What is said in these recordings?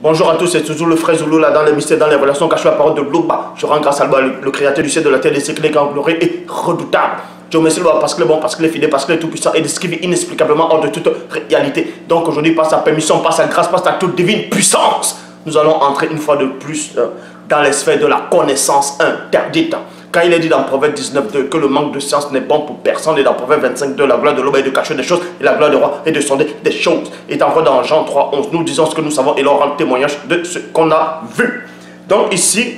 Bonjour à tous, c'est toujours le frère Zoulou là dans les mystères, dans les relations cachées la parole de Loba. Je rends grâce à Allah, le créateur du ciel, de la terre, des siècles, les grands glorieux et redoutables. Dieu merci parce qu'il est bon, parce qu'il est fidèle, parce qu'il est tout puissant et de ce qui vit inexplicablement hors de toute réalité. Donc aujourd'hui, par sa permission, par sa grâce, par sa toute divine puissance, nous allons entrer une fois de plus dans les sphères de la connaissance interdite. Quand il est dit dans Proverbe 19.2 que le manque de science n'est bon pour personne, et dans Proverbe 25.2 la gloire de l'homme est de cacher des choses et la gloire du roi est de sonder des choses. Et encore dans Jean 3.11, nous disons ce que nous savons et l'on rend témoignage de ce qu'on a vu. Donc ici,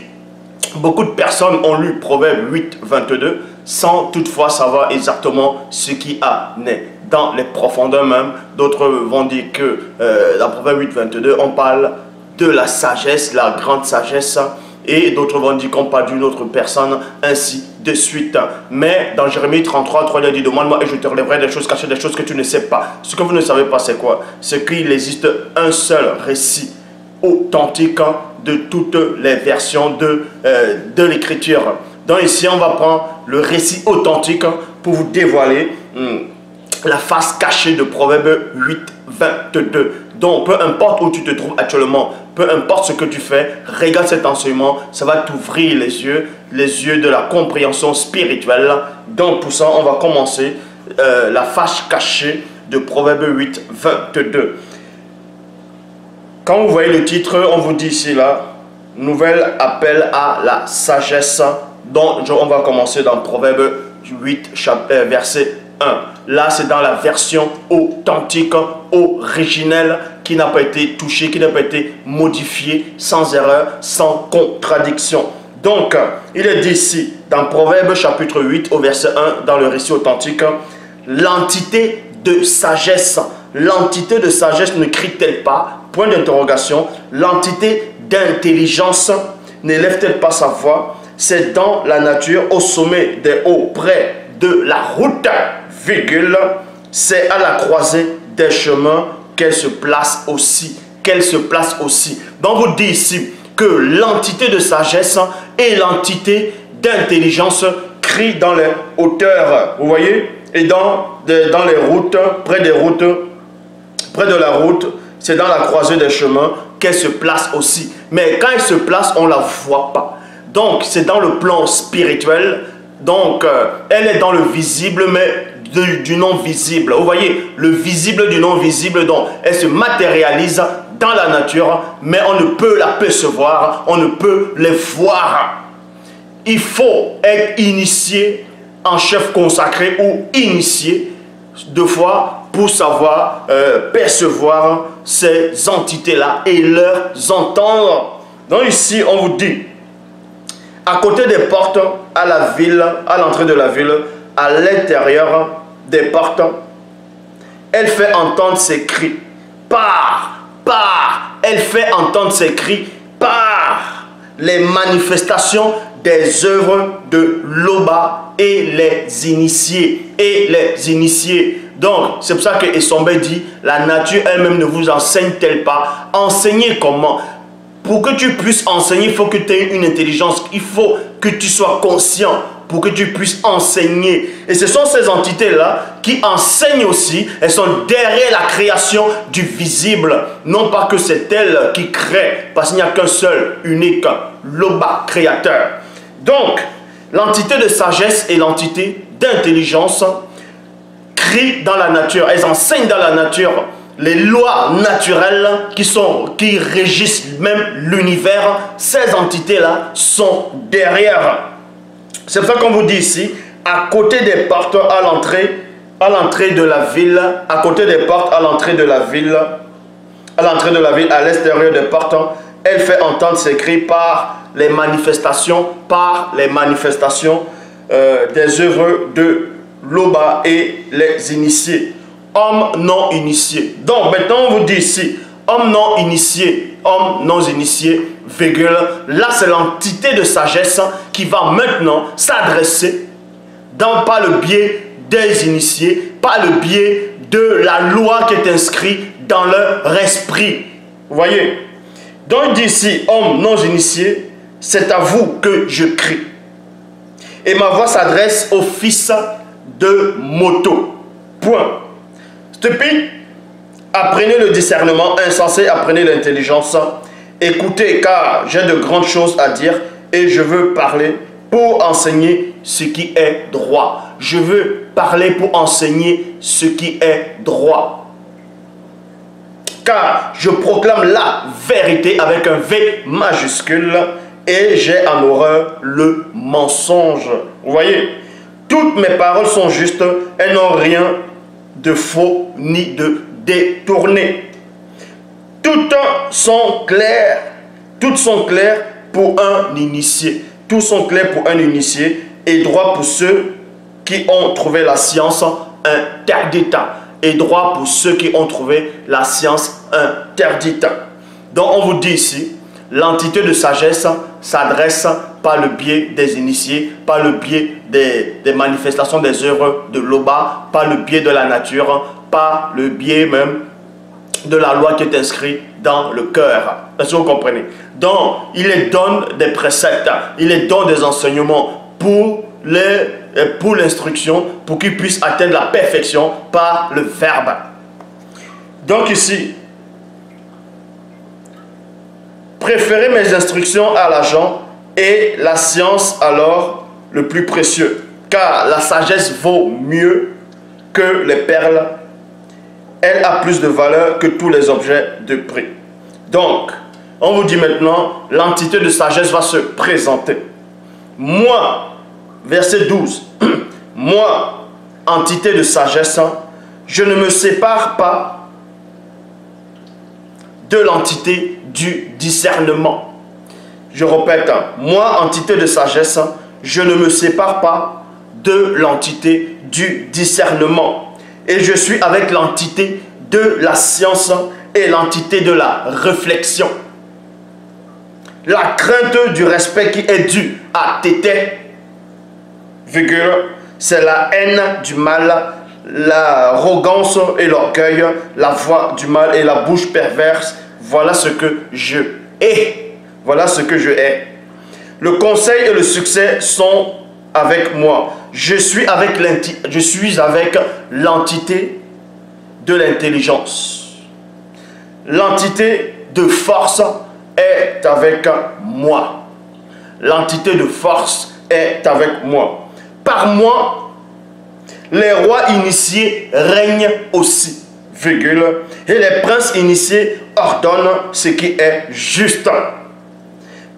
beaucoup de personnes ont lu Proverbe 8.22 sans toutefois savoir exactement ce qui a né dans les profondeurs même. D'autres vont dire que dans Proverbe 8.22 on parle de la sagesse, la grande sagesse. Et d'autres vont dire qu'on parle d'une autre personne, ainsi de suite. Mais dans Jérémie 33, 3, il dit: demande-moi et je te relèverai des choses cachées, des choses que tu ne sais pas. Ce que vous ne savez pas, c'est quoi? C'est qu'il existe un seul récit authentique de toutes les versions de l'écriture. Donc ici, on va prendre le récit authentique pour vous dévoiler la face cachée de Proverbe 8, 22. Donc, peu importe où tu te trouves actuellement, peu importe ce que tu fais, regarde cet enseignement, ça va t'ouvrir les yeux de la compréhension spirituelle. Donc, pour ça, on va commencer la face cachée de Proverbe 8, 22. Quand vous voyez le titre, on vous dit ici, là, nouvel appel à la sagesse. Donc, on va commencer dans Proverbe 8, verset 1. Là, c'est dans la version authentique, originelle, qui n'a pas été touchée, qui n'a pas été modifiée, sans erreur, sans contradiction. Donc, il est dit ici, dans Proverbe chapitre 8, au verset 1, dans le récit authentique, l'entité de sagesse. L'entité de sagesse ne crie-t-elle pas? Point d'interrogation. L'entité d'intelligence n'élève-t-elle pas sa voix? C'est dans la nature, au sommet des hauts, près de la route, virgule, c'est à la croisée des chemins qu'elle se place aussi. Qu'elle se place aussi. Donc, vous dit ici que l'entité de sagesse et l'entité d'intelligence crient dans les hauteurs. Vous voyez? Et dans les routes, près des routes, près de la route, c'est dans la croisée des chemins qu'elle se place aussi. Mais quand elle se place, on ne la voit pas. Donc, c'est dans le plan spirituel. Donc, elle est dans le visible, mais du non-visible. Vous voyez, le visible du non-visible, donc elle se matérialise dans la nature, mais on ne peut la percevoir, on ne peut les voir. Il faut être initié en chef consacré ou initié deux fois pour savoir percevoir ces entités-là et leur entendre. Donc ici, on vous dit, à côté des portes, à la ville, à l'entrée de la ville, à l'intérieur des portes, elle fait entendre ses cris. Elle fait entendre ses cris par les manifestations des œuvres de Loba et les initiés. Donc, c'est pour ça que Essombe dit, la nature elle-même ne vous enseigne-t-elle pas? Enseignez comment? Pour que tu puisses enseigner, il faut que tu aies une intelligence. Il faut que tu sois conscient pour que tu puisses enseigner. Et ce sont ces entités-là qui enseignent aussi. Elles sont derrière la création du visible. Non pas que c'est elles qui créent, parce qu'il n'y a qu'un seul, unique, Loba, créateur. Donc, l'entité de sagesse et l'entité d'intelligence crient dans la nature. Elles enseignent dans la nature les lois naturelles qui régissent même l'univers. Ces entités-là sont derrière. C'est pour ça qu'on vous dit ici, à côté des portes, à l'entrée de la ville, à côté des portes, à l'entrée de la ville, à l'extérieur des portes, elle fait entendre ses cris par les manifestations des œuvres de Loba et les initiés. Hommes non initiés. Donc maintenant on vous dit ici, homme non initié, virgule, là c'est l'entité de sagesse qui va maintenant s'adresser par le biais des initiés, par le biais de la loi qui est inscrite dans leur esprit. Vous voyez? Donc il dit ici, homme non initié, c'est à vous que je crie. Et ma voix s'adresse au fils de moto. Point. Stupide, apprenez le discernement. Insensé, apprenez l'intelligence. écoutez, car j'ai de grandes choses à dire et je veux parler pour enseigner ce qui est droit. Je veux parler pour enseigner ce qui est droit. Car je proclame la vérité avec un V majuscule et j'ai en horreur le mensonge. Vous voyez, toutes mes paroles sont justes, elles n'ont rien de faux ni de détourné. Toutes sont claires pour un initié. Tous sont clairs pour un initié et droit pour ceux qui ont trouvé la science interdite. Et droit pour ceux qui ont trouvé la science interdite. Donc on vous dit ici, l'entité de sagesse s'adresse par le biais des initiés, par le biais des manifestations des œuvres de Loba, par le biais de la nature, par le biais même de la loi qui est inscrite dans le cœur. Est-ce que vous comprenez? Donc, il les donne des préceptes, il les donne des enseignements pour l'instruction, pour qu'ils puissent atteindre la perfection par le verbe. Donc ici, préférez mes instructions à l'argent et la science alors le plus précieux, car la sagesse vaut mieux que les perles. Elle a plus de valeur que tous les objets de prix. Donc, on vous dit maintenant, l'entité de sagesse va se présenter. Moi, verset 12, moi, entité de sagesse, je ne me sépare pas de l'entité du discernement. Je répète, moi, entité de sagesse, je ne me sépare pas de l'entité du discernement. Et je suis avec l'entité de la science et l'entité de la réflexion. La crainte du respect qui est due à Tété, c'est la haine du mal, l'arrogance et l'orgueil, la voix du mal et la bouche perverse. Voilà ce que je hais. Voilà ce que je hais. Le conseil et le succès sont avec moi. Je suis avec l'entité de l'intelligence. L'entité de force est avec moi. L'entité de force est avec moi. Par moi, les rois initiés règnent aussi, et les princes initiés ordonnent ce qui est juste.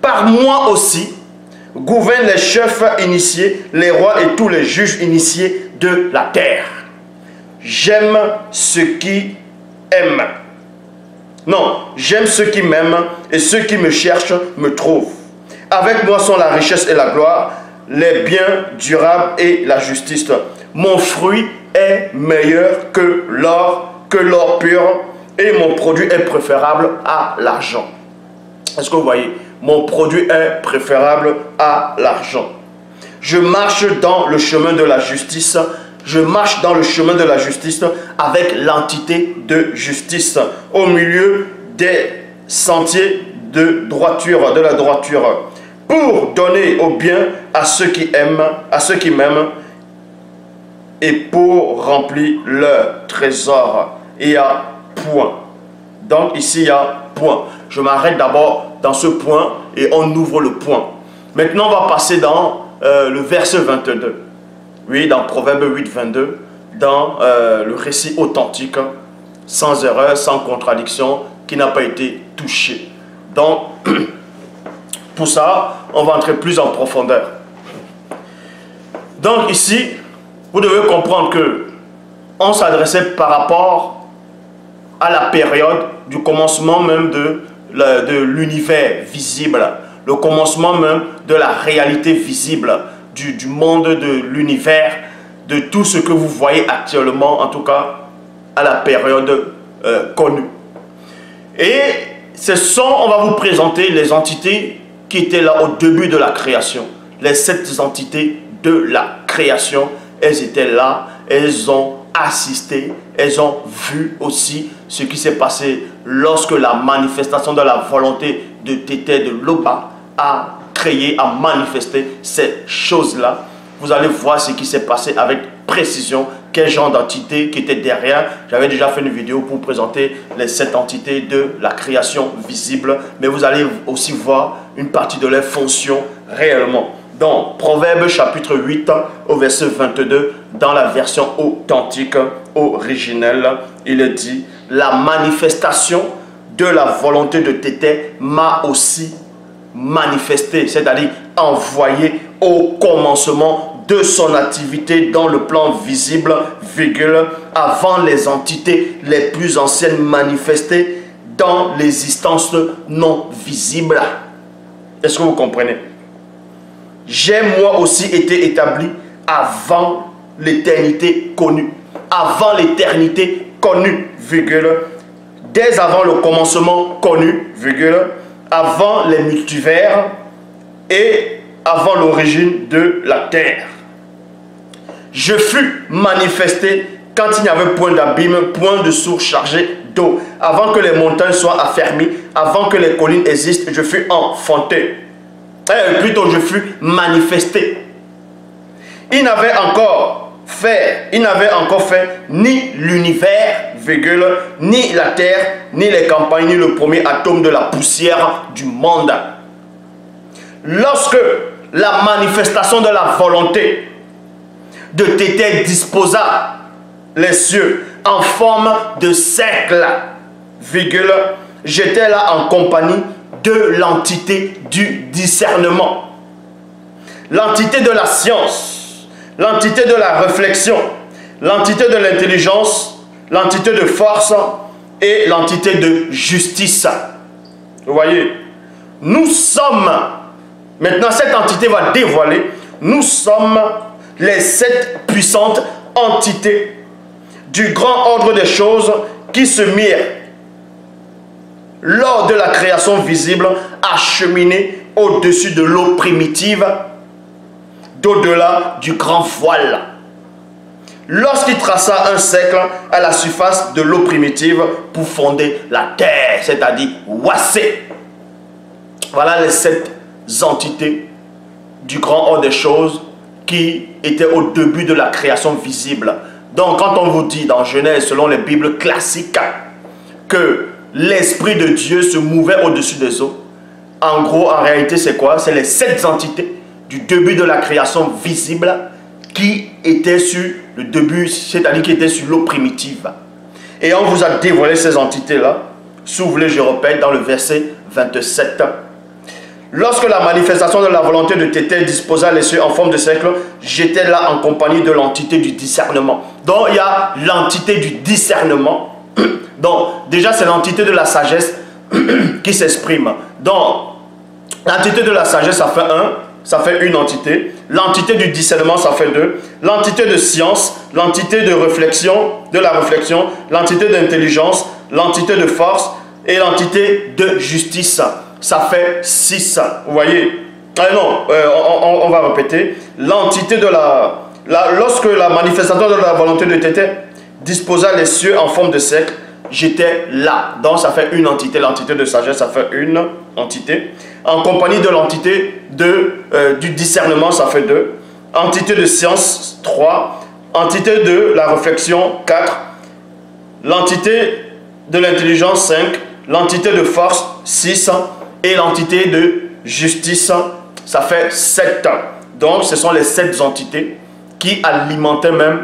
Par moi aussi, gouvernent les chefs initiés, les rois et tous les juges initiés de la terre. J'aime ceux qui aiment. Non, j'aime ceux qui m'aiment et ceux qui me cherchent me trouvent. Avec moi sont la richesse et la gloire, les biens durables et la justice. Mon fruit est meilleur que l'or pur et mon produit est préférable à l'argent. Est-ce que vous voyez? Mon produit est préférable à l'argent. Je marche dans le chemin de la justice. Je marche dans le chemin de la justice avec l'entité de justice au milieu des sentiers de droiture, de la droiture, pour donner au bien à ceux qui aiment, à ceux qui m'aiment et pour remplir leur trésor. Il y a point. Donc ici il y a point. Je m'arrête d'abord dans ce point et on ouvre le point. Maintenant on va passer dans le verset 22. Oui, dans Proverbe 8, 22, dans le récit authentique, sans erreur, sans contradiction, qui n'a pas été touché. Donc, pour ça, on va entrer plus en profondeur. Donc ici, vous devez comprendre que on s'adressait par rapport à la période du commencement même de l'univers visible, le commencement même de la réalité visible, du monde de l'univers, de tout ce que vous voyez actuellement, en tout cas à la période connue. Et on va vous présenter les entités qui étaient là au début de la création. Les 7 entités de la création, elles étaient là, elles ont assisté, elles ont vu aussi ce qui s'est passé lorsque la manifestation de la volonté de Tété de Loba a créé, a manifesté ces choses-là. Vous allez voir ce qui s'est passé avec précision quel genre d'entité qui était derrière. J'avais déjà fait une vidéo pour présenter les 7 entités de la création visible, mais vous allez aussi voir une partie de leurs fonctions réellement. Dans Proverbe chapitre 8 au verset 22, dans la version authentique originelle, il dit: la manifestation de la volonté de Tété m'a aussi manifesté, c'est-à-dire envoyé au commencement de son activité dans le plan visible, virgule, avant les entités les plus anciennes manifestées dans l'existence non visible. Est-ce que vous comprenez? J'ai moi aussi été établi avant l'éternité connue. Avant l'éternité connue, virgule, dès avant le commencement connu, virgule, avant les multivers et avant l'origine de la terre. Je fus manifesté quand il n'y avait point d'abîme, point de source chargée d'eau. Avant que les montagnes soient affermies, avant que les collines existent, je fus enfanté. Plutôt, je fus manifesté. Il n'avait encore fait ni l'univers, virgule, ni la terre, ni les campagnes, ni le premier atome de la poussière du monde. Lorsque la manifestation de la volonté de Tété disposa les cieux en forme de cercle, virgule, j'étais là en compagnie de l'entité du discernement, l'entité de la science, l'entité de la réflexion, l'entité de l'intelligence, l'entité de force et l'entité de justice. Vous voyez, nous sommes, maintenant cette entité va dévoiler, nous sommes les 7 puissantes entités du grand ordre des choses qui se mirent lors de la création visible à cheminer au-dessus de l'eau primitive, d'au-delà du grand voile. Lorsqu'il traça un cercle à la surface de l'eau primitive pour fonder la terre, c'est-à-dire Wassé. Voilà les 7 entités du grand ordre des choses qui étaient au début de la création visible. Donc quand on vous dit dans Genèse, selon les Bibles classiques, que l'Esprit de Dieu se mouvait au-dessus des eaux, en gros, en réalité, c'est quoi? C'est les 7 entités du début de la création visible qui étaient sur le début, c'est-à-dire qui étaient sur l'eau primitive. Et on vous a dévoilé ces entités-là. Si vous voulez, je répète, dans le verset 27. Lorsque la manifestation de la volonté de Tété disposa les cieux en forme de cercle, j'étais là en compagnie de l'entité du discernement. Donc, il y a l'entité du discernement. Donc, déjà, c'est l'entité de la sagesse qui s'exprime. Donc, l'entité de la sagesse, ça fait 1, ça fait une entité. L'entité du discernement, ça fait 2. L'entité de science, l'entité de réflexion, l'entité d'intelligence, l'entité de force et l'entité de justice. Ça fait 6. Vous voyez? On va répéter. L'entité de lorsque la manifestation de la volonté de Tété disposa les cieux en forme de cercle, j'étais là. Donc ça fait une entité. L'entité de sagesse, ça fait une entité. En compagnie de l'entité du discernement, ça fait 2. Entité de science, 3. Entité de la réflexion, 4. L'entité de l'intelligence, 5. L'entité de force, 6. Et l'entité de justice, ça fait 7. Donc ce sont les 7 entités qui alimentaient même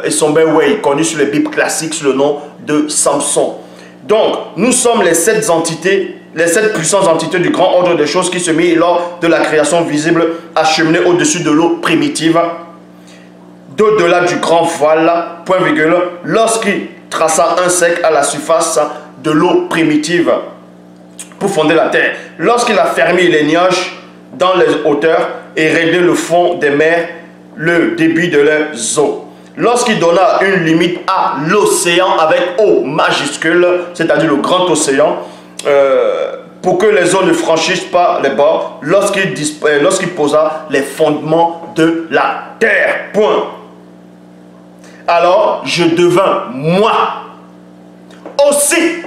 Esombe-Wey, connu sur les Bibles classiques sous le nom de Samson. Donc, nous sommes les 7 entités, les 7 puissantes entités du grand ordre des choses qui se mirent lors de la création visible à cheminer au-dessus de l'eau primitive, d'au-delà du grand voile, point virgule, lorsqu'il traça un cercle à la surface de l'eau primitive pour fonder la terre. Lorsqu'il a fermé les nuages dans les hauteurs et réglé le fond des mers, le débit de leurs eaux. Lorsqu'il donna une limite à l'océan avec O majuscule, c'est-à-dire le grand océan, pour que les eaux ne franchissent pas les bords, lorsqu'il posa les fondements de la terre. Point. Alors, je devins moi aussi,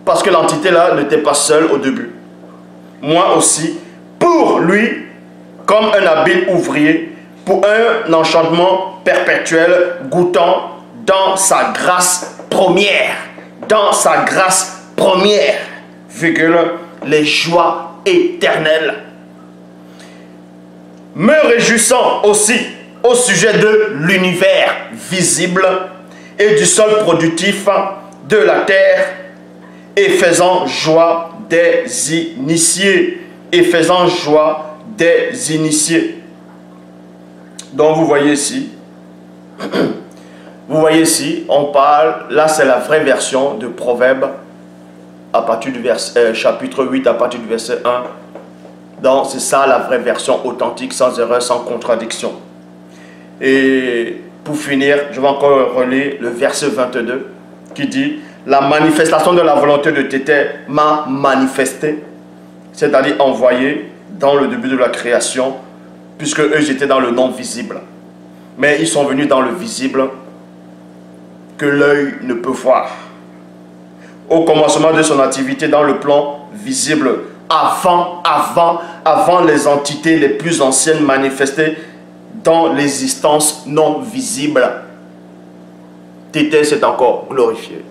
parce que l'entité là n'était pas seule au début. Moi aussi, pour lui, comme un habile ouvrier, pour un enchantement perpétuel goûtant dans sa grâce première. Dans sa grâce première, virgule, les joies éternelles. Me réjouissant aussi au sujet de l'univers visible et du sol productif de la terre, et faisant joie des initiés. Et faisant joie des initiés. Donc vous voyez ici, on parle, là c'est la vraie version de Proverbe à partir du chapitre 8, à partir du verset 1. Donc c'est ça la vraie version authentique, sans erreur, sans contradiction. Et pour finir, je vais encore relire le verset 22 qui dit: la manifestation de la volonté de Tété m'a manifesté, c'est-à-dire envoyé dans le début de la création, puisque eux étaient dans le non visible. Mais ils sont venus dans le visible que l'œil ne peut voir. Au commencement de son activité dans le plan visible, avant les entités les plus anciennes manifestées dans l'existence non visible, Tété s'est encore glorifié.